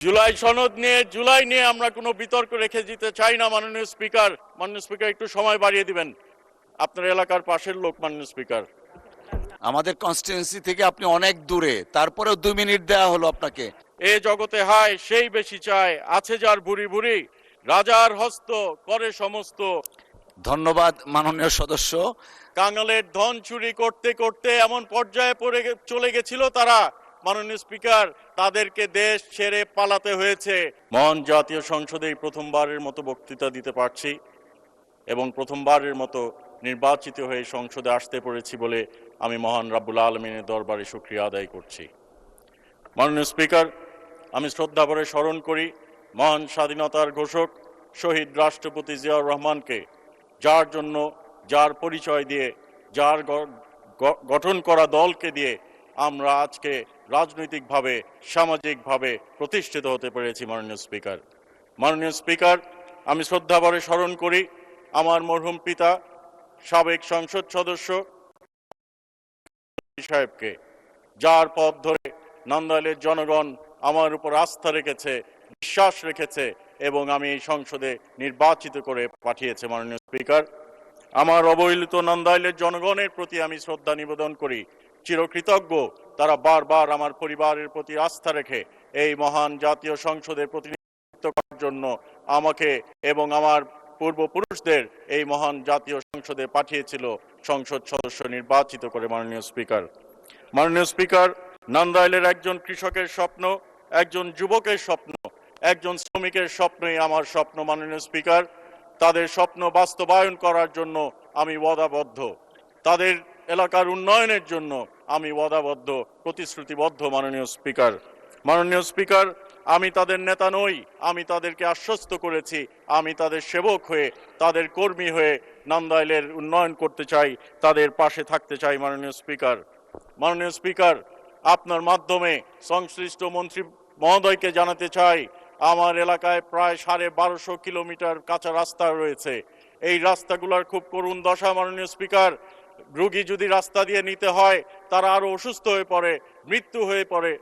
জুলাই সনদ নিয়ে জুলাই নিয়ে আমরা কোনো বিতর্ক রেখে দিতে চাই না। মাননীয় স্পিকার একটু সময় বাড়িয়ে দিবেন। আপনার এলাকার পাশের লোক মাননীয় স্পিকার। আমাদের কনস্টিটিউয়েন্সি থেকে আপনি অনেক দূরে, তারপরেও 2 মিনিট দেওয়া হলো আপনাকে। এ জগতে হায় সেই বেশি চায়, আছে যার ভুরি ভুরি, রাজার হস্ত করে সমস্ত। ধন্যবাদ মাননীয় সদস্য। কাঙালের ধন চুরি করতে করতে এমন পর্যায়ে চলে গেছিল তারা, মাননীয় স্পিকার, তাদেরকে দেশ ছেড়ে পালাতে হয়েছে। মহান জাতীয় সংসদে প্রথমবারের মতো বক্তৃতা দিতে পারছি এবং প্রথমবারের মতো নির্বাচিত হয়ে সংসদে আসতে পেরেছি বলে আমি মহান রাব্বুল আলমিনের দরবারে শুকরিয়া আদায় করছি। মাননীয় স্পিকার, আমি শ্রদ্ধাভরে স্মরণ করি মহান স্বাধীনতার ঘোষক শহীদ রাষ্ট্রপতি জিয়াউর রহমানকে, যার জন্য, যার পরিচয় দিয়ে, যার গঠন করা দলকে দিয়ে আমরা আজকে রাজনৈতিকভাবে, সামাজিকভাবে প্রতিষ্ঠিত হতে পেরেছি। মাননীয় স্পিকার, আমি শ্রদ্ধাভরে স্মরণ করি আমার মরহুম পিতা সাবেক সংসদ সদস্য সাহেবকে, যার পথ ধরে নান্দাইলের জনগণ আমার উপর আস্থা রেখেছে, বিশ্বাস রেখেছে এবং আমি এই সংসদে নির্বাচিত করে পাঠিয়েছে। মাননীয় স্পিকার, আমার অবহেলিত নান্দাইলের জনগণের প্রতি আমি শ্রদ্ধা নিবেদন করি, চিরকৃতজ্ঞ। তারা বারবার আমার পরিবারের প্রতি আস্থা রেখে এই মহান জাতীয় সংসদের প্রতিনিধিত্ব করার জন্য আমাকে এবং আমার পূর্বপুরুষদের এই মহান জাতীয় সংসদে পাঠিয়েছিল, সংসদ সদস্য নির্বাচিত করে। মাননীয় স্পিকার, নান্দাইলের একজন কৃষকের স্বপ্ন, একজন যুবকের স্বপ্ন, একজন শ্রমিকের স্বপ্নই আমার স্বপ্ন। মাননীয় স্পিকার, তাদের স্বপ্ন বাস্তবায়ন করার জন্য আমি ওয়াদাবদ্ধ, তাদের এলাকার উন্নয়নের জন্য আমি ওয়াদাবদ্ধ, প্রতিশ্রুতিবদ্ধ। মাননীয় স্পিকার, আমি তাদের নেতা নই, আমি তাদেরকে আশ্বস্ত করেছি আমি তাদের সেবক হয়ে, তাদের কর্মী হয়ে নান্দাইলের উন্নয়ন করতে চাই, তাদের পাশে থাকতে চাই। মাননীয় স্পিকার, আপনার মাধ্যমে সংশ্লিষ্ট মন্ত্রী মহোদয়কে জানাতে চাই, আমার এলাকায় প্রায় 1250 কিলোমিটার কাঁচা রাস্তা রয়েছে। এই রাস্তাগুলোর খুব করুণ দশা। মাননীয় স্পিকার, রোগী যদি রাস্তা দিয়ে নিতে হয় তারা আরো অসুস্থ হয়ে পড়ে, মৃত্যু হয়ে পড়ে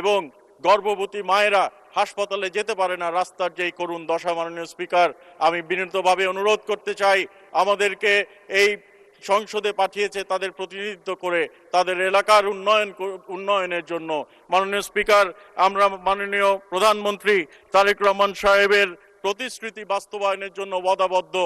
এবং গর্ভবতী মায়েরা হাসপাতালে যেতে পারে না, রাস্তার যেই করুণ দশা। মাননীয় স্পিকার, আমি বিনীতভাবে অনুরোধ করতে চাই, আমাদেরকে এই সংসদে পাঠিয়েছে তাদের প্রতিনিধিত্ব করে তাদের এলাকার উন্নয়নের জন্য। মাননীয় স্পিকার, আমরা মাননীয় প্রধানমন্ত্রী তারেক রহমান সাহেবের প্রতিশ্রুতি বাস্তবায়নের জন্য ওয়াদাবদ্ধ।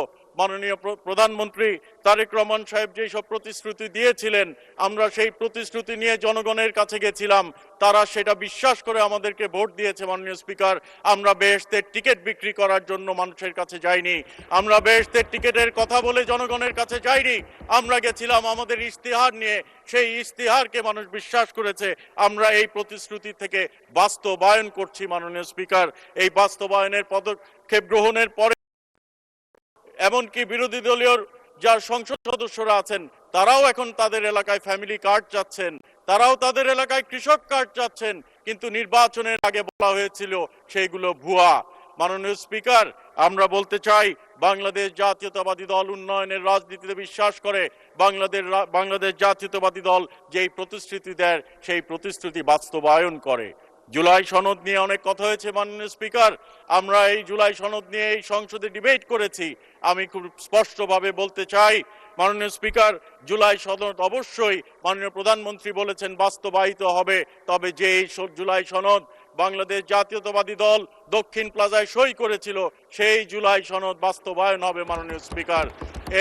মাননীয় প্রধানমন্ত্রী তারেক রহমান সাহেব যেসব প্রতিশ্রুতি দিয়েছিলেন, আমরা সেই প্রতিশ্রুতি নিয়ে জনগণের কাছে গেছিলাম, তারা সেটা বিশ্বাস করে আমাদেরকে ভোট দিয়েছে। মাননীয় স্পিকার, আমরা বেহেশতের টিকিট বিক্রি করার জন্য মানুষের কাছে যাইনি, আমরা বেহেশতের টিকিটের কথা বলে জনগণের কাছে যাইনি, আমরা গেছিলাম আমাদের ইশতেহার নিয়ে, সেই ইশতেহারকে মানুষ বিশ্বাস করেছে, আমরা এই প্রতিশ্রুতি থেকে বাস্তবায়ন করছি। মাননীয় স্পিকার, এই বাস্তবায়নের পদক্ষেপ গ্রহণের পরে এমনকি বিরোধী দলীয় যার সংসদ সদস্যরা আছেন তারাও এখন তাদের এলাকায় ফ্যামিলি কার্ড চাচ্ছেন, তারাও তাদের এলাকায় কৃষক কার্ড চাচ্ছেন, কিন্তু নির্বাচনের আগে বলা হয়েছিল সেইগুলো ভুয়া। মাননীয় স্পিকার, আমরা বলতে চাই, বাংলাদেশ জাতীয়তাবাদী দল উন্নয়নের রাজনীতিতে বিশ্বাস করে। বাংলাদেশ জাতীয়তাবাদী দল যেই প্রতিশ্রুতি দেয় সেই প্রতিশ্রুতি বাস্তবায়ন করে। জুলাই সনদ নিয়ে অনেক কথা হয়েছে। মাননীয় স্পিকার, আমরা এই জুলাই সনদ নিয়ে এই সংসদে ডিবেট করেছি। আমি খুব স্পষ্টভাবে বলতে চাই, মাননীয় স্পিকার, জুলাই সনদ অবশ্যই মাননীয় প্রধানমন্ত্রী বলেছেন বাস্তবায়িত হবে, তবে যে এই জুলাই সনদ বাংলাদেশ জাতীয়তাবাদী দল দক্ষিণ প্লাজায় সই করেছিল সেই জুলাই সনদ বাস্তবায়ন হবে। মাননীয় স্পিকার,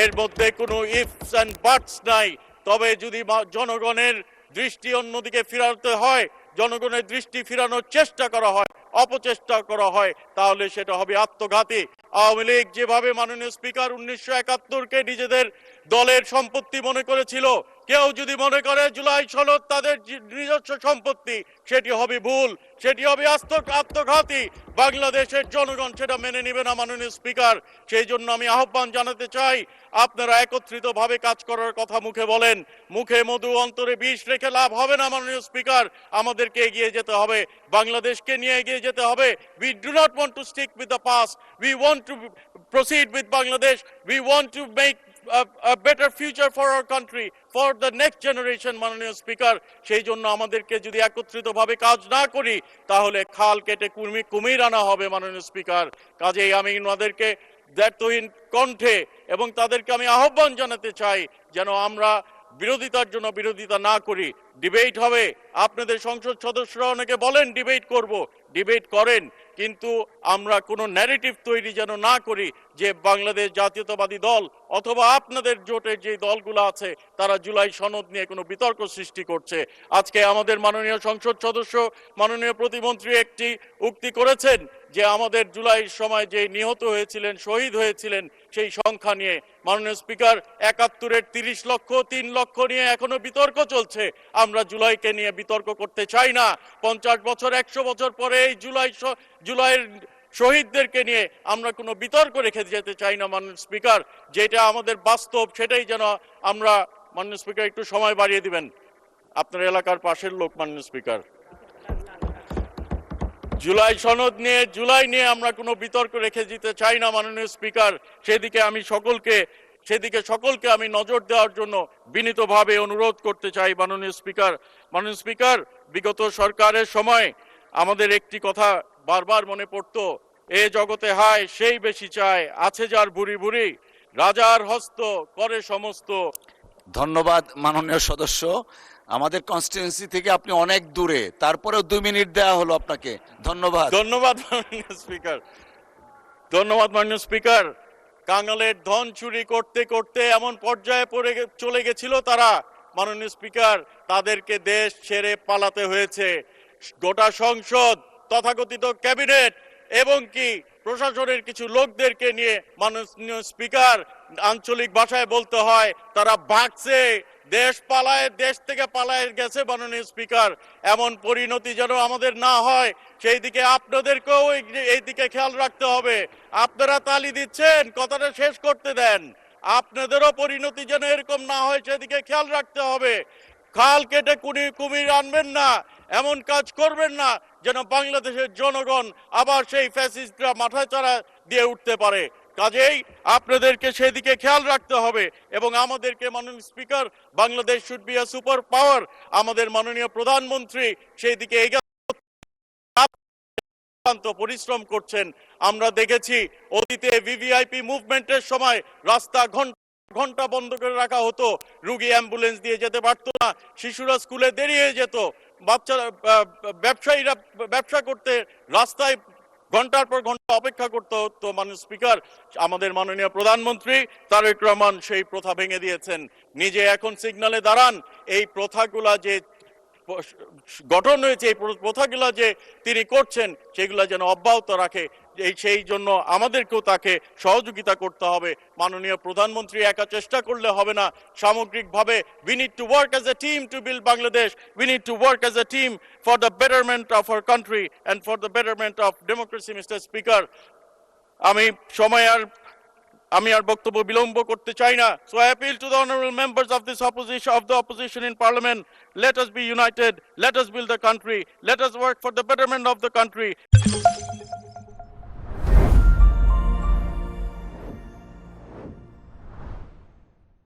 এর মধ্যে কোনো ইফস অ্যান্ড বাটস নাই। তবে যদি জনগণের দৃষ্টি অন্যদিকে ফিরাতে হয়, জনগণের দৃষ্টি ফিরানোর চেষ্টা করা হয়, অপচেষ্টা করা হয়, তাহলে সেটা হবে আত্মঘাতী। আওয়ামী লীগ যেভাবে মাননীয় স্পিকার 1971-কে নিজেদের দলের সম্পত্তি মনে করেছিল, কেউ যদি মনে করে জুলাই সনদ তাদের নিজস্ব সম্পত্তি, সেটি হবে ভুল, সেটি হবে আত্মঘাতী। বাংলাদেশের জনগণ সেটা মেনে নেবে না। মাননীয় স্পিকার, সেই জন্য আমি আহ্বান জানাতে চাই, আপনারা একত্রিতভাবে কাজ করার কথা মুখে বলেন, মুখে মধু অন্তরে বিষ রেখে লাভ হবে না। মাননীয় স্পিকার, আমাদেরকে এগিয়ে যেতে হবে, বাংলাদেশকে নিয়ে এগিয়ে যেতে হবে। We do not want to stick with the past. We want to proceed with Bangladesh. We want to make a better future for our country, for the next generation, মাননীয় স্পিকার। সেই জন্য আমাদেরকে যদি একত্রিতভাবে কাজ না করি তাহলে খাল কেটে কুমির আনা হবে মাননীয় স্পিকার। কাজেই আমি ওনাদেরকে দায়িত্বহীন কণ্ঠে এবং তাদেরকে আমি আহ্বান জানাতে চাই যেন আমরা বিরোধিতার জন্য বিরোধিতা না করি। ডিবেট হবে, আপনাদের সংসদ সদস্যরা অনেকে বলেন ডিবেট করব, ডিবেট করেন, কিন্তু আমরা কোনো ন্যারেটিভ তৈরি যেন না করি যে বাংলাদেশ জাতীয়তাবাদী দল অথবা আপনাদের জোটের যে দলগুলো আছে তারা জুলাই সনদ নিয়ে কোনো বিতর্ক সৃষ্টি করছে। আজকে আমাদের মাননীয় সংসদ সদস্য মাননীয় প্রতিমন্ত্রী একটি উক্তি করেছেন যে আমাদের জুলাইয়ের সময় যে নিহত হয়েছিলেন, শহীদ হয়েছিলেন, সেই সংখ্যা নিয়ে মাননীয় স্পিকার ৭১-এর ৩০ লক্ষ, ৩ লক্ষ নিয়ে এখনো বিতর্ক চলছে। আমরা জুলাইকে নিয়ে বিতর্ক করতে চাই না। ৫০ বছর ১০০ বছর পরে এই জুলাইয়ের শহীদদেরকে নিয়ে আমরা কোনো বিতর্ক রেখে যেতে চাই না মাননীয় স্পিকার। যেটা আমাদের বাস্তব সেটাই যেন আমরা, মাননীয় স্পিকার একটু সময় বাড়িয়ে দিবেন, আপনার এলাকার পাশের লোক মাননীয় স্পিকার। জুলাই সনদ নিয়ে, জুলাই নিয়ে আমরা কোনো বিতর্ক রেখে দিতে চাই না মাননীয় স্পিকার। সেদিকে সকলকে আমি নজর দেওয়ার জন্য বিনীতভাবে অনুরোধ করতে চাই মাননীয় স্পিকার। মাননীয় স্পিকার, বিগত সরকারের সময় আমাদের একটি কথা বারবার মনে পড়তো, এ জগতে হায় সেই বেশি চায়, আছে যার ভুরি ভুরি, রাজার হস্ত করে সমস্ত। ধন্যবাদ মাননীয় সদস্য। আমাদের কনস্টিটিউয়েন্সি থেকে আপনি অনেক দূরে, তারপরেও 2 মিনিট দেওয়া হলো আপনাকে। ধন্যবাদ। ধন্যবাদ মাননীয় স্পিকার। ধন্যবাদ মাননীয় স্পিকার। কাঙালের ধন চুরি করতে করতে এমন পর্যায়ে চলে গেছিল তারা মাননীয় স্পিকার, তাদেরকে দেশ ছেড়ে পালাতে হয়েছে। গোটা সংসদ, তথাকথিত ক্যাবিনেট এবং কি প্রশাসনের কিছু লোকদেরকে নিয়ে মাননীয় স্পিকার, আঞ্চলিক ভাষায় বলতে হয় তারা ভাগছে, দেশ থেকে পালায় গেছে মাননীয় স্পিকার। এমন পরিণতি যেন আমাদের না হয় সেই দিকে আপনাদেরকেও এই দিকে খেয়াল রাখতে হবে। আপনারা তালি দিচ্ছেন, কথাটা শেষ করতে দেন। আপনাদেরও পরিণতি যেন এরকম না হয় সেদিকে খেয়াল রাখতে হবে। খাল কেটে কুমির আনবেন না, এমন কাজ করবেন না যেন বাংলাদেশের জনগণ আবার সেই ফ্যাসিস্টরা মাথায় চাড়া দিয়ে উঠতে পারে। কাজেই আপনাদেরকে সেদিকে খেয়াল রাখতে হবে এবং আমাদেরকে, মাননীয় speaker, Bangladesh should be a super power. আমাদের মাননীয় প্রধানমন্ত্রী সেই দিকে পরিশ্রম করছেন। আমরা দেখেছি অতীতে ভিভিআইপি মুভমেন্টের সময় রাস্তা ঘন্টা বন্ধ করে রাখা হতো, রুগী অ্যাম্বুলেন্স দিয়ে যেতে পারতো না, শিশুরা স্কুলে দেরি হয়ে যেত, বাচ্চারা, ব্যবসায়ীরা ব্যবসা করতে রাস্তায় ঘন্টার পর ঘন্টা অপেক্ষা করতে হতো। মাননীয় স্পিকার, আমাদের মাননীয় প্রধানমন্ত্রী তারেক রহমান সেই প্রথা ভেঙে দিয়েছেন। নিজে এখন সিগন্যালে দাঁড়ান, এই প্রথাগুলা যে গঠন হয়েছে, এই প্রথাগুলা যে তিনি করছেন সেগুলা যেন অব্যাহত রাখে, সেই জন্য আমাদেরকেও তাকে সহযোগিতা করতে হবে। মাননীয় প্রধানমন্ত্রী একা চেষ্টা করলে হবে না, সামগ্রিকভাবে we need to work as a team to build Bangladesh. We need to work as a team for the betterment of our country and for the betterment of democracy, Mr. Speaker. আমি আর বক্তব্য বিলম্ব করতে চাই না। So I appeal to the honorable members of the opposition in parliament. Let us be united. Let us build the country. Let us work for the betterment of the country.